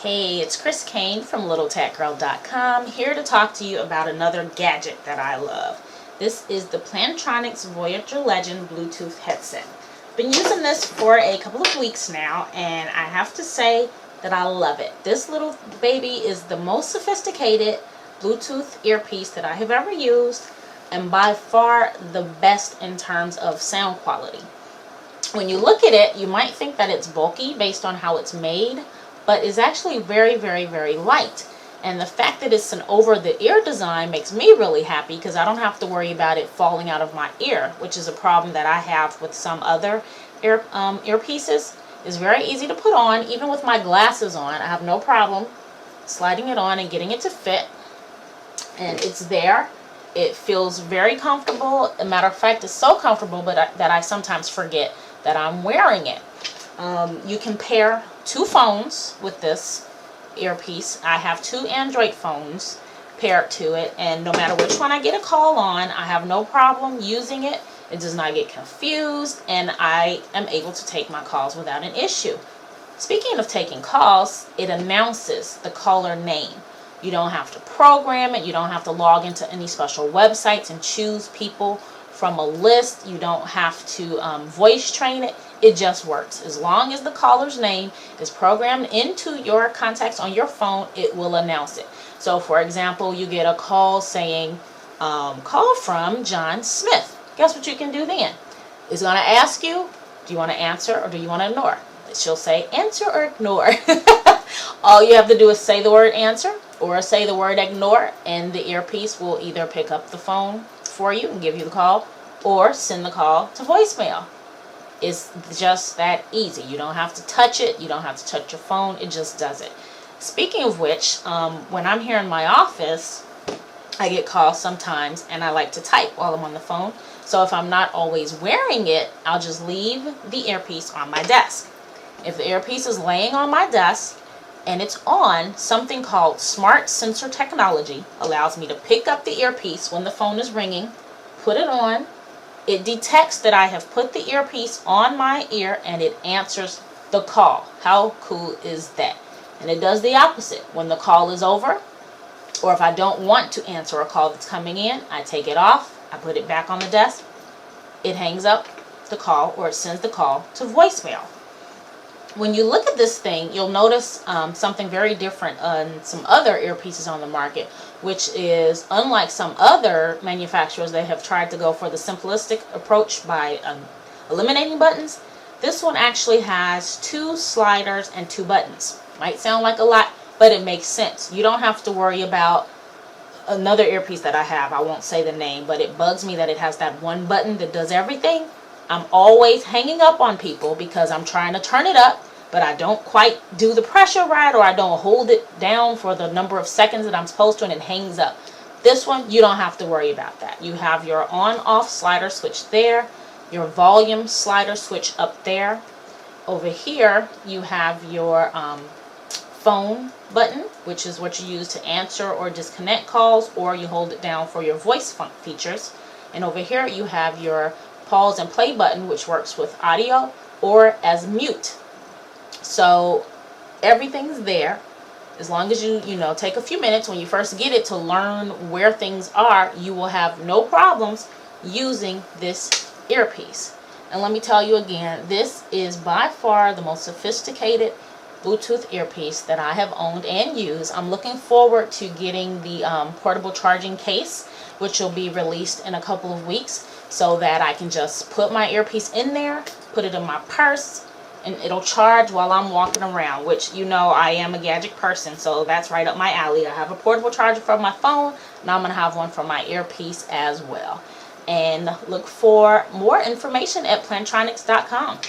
Hey, it's Chris Kane from LittleTechGirl.com here to talk to you about another gadget that I love. This is the Plantronics Voyager Legend Bluetooth headset. Been using this for a couple of weeks now, and I have to say that I love it. This little baby is the most sophisticated Bluetooth earpiece that I have ever used, and by far the best in terms of sound quality. When you look at it, you might think that it's bulky based on how it's made, but is actually very, very, very light. And the fact that it's an over-the-ear design makes me really happy because I don't have to worry about it falling out of my ear, which is a problem that I have with some other earpieces. It's very easy to put on, even with my glasses on. I have no problem sliding it on and getting it to fit. And it's there. It feels very comfortable. As a matter of fact, it's so comfortable that I sometimes forget that I'm wearing it. You can pair two phones with this earpiece. I have two Android phones paired to it, and no matter which one I get a call on, I have no problem using it. It does not get confused, and I am able to take my calls without an issue. Speaking of taking calls, it announces the caller name. You don't have to program it. You don't have to log into any special websites and choose people from a list. You don't have to voice train it. It just works. As long as the caller's name is programmed into your contacts on your phone, it will announce it. So for example, you get a call saying, call from John Smith. Guess what you can do then? It's going to ask you, do you want to answer or do you want to ignore? She'll say answer or ignore. All you have to do is say the word answer or say the word ignore, and the earpiece will either pick up the phone for you and give you the call or send the call to voicemail. It's just that easy. You don't have to touch it. You don't have to touch your phone. It just does it. Speaking of which, when I'm here in my office, I get calls sometimes and I like to type while I'm on the phone. So if I'm not always wearing it, I'll just leave the earpiece on my desk. If the earpiece is laying on my desk and it's on, something called smart sensor technology allows me to pick up the earpiece when the phone is ringing, put it on. It detects that I have put the earpiece on my ear and it answers the call. How cool is that? And it does the opposite. When the call is over, or if I don't want to answer a call that's coming in, I take it off, I put it back on the desk, it hangs up the call, or it sends the call to voicemail. When you look at this thing, you'll notice something very different on some other earpieces on the market, which is unlike some other manufacturers that have tried to go for the simplistic approach by eliminating buttons. This one actually has two sliders and two buttons. Might sound like a lot, but it makes sense. You don't have to worry about another earpiece that I have. I won't say the name, but it bugs me that it has that one button that does everything. I'm always hanging up on people because I'm trying to turn it up, but I don't quite do the pressure right, or I don't hold it down for the number of seconds that I'm supposed to, and it hangs up. This one, you don't have to worry about that. You have your on-off slider switch there, your volume slider switch up there. Over here, you have your phone button, which is what you use to answer or disconnect calls, or you hold it down for your voice features. And over here, you have your pause and play button, which works with audio or as mute. So everything's there. As long as you take a few minutes when you first get it to learn where things are, you will have no problems using this earpiece. And let me tell you again, this is by far the most sophisticated Bluetooth earpiece that I have owned and used. I'm looking forward to getting the portable charging case, which will be released in a couple of weeks, so that I can just put my earpiece in there, put it in my purse, and it'll charge while I'm walking around, which I am a gadget person, so that's right up my alley. I have a portable charger for my phone, and I'm going to have one for my earpiece as well. And look for more information at Plantronics.com.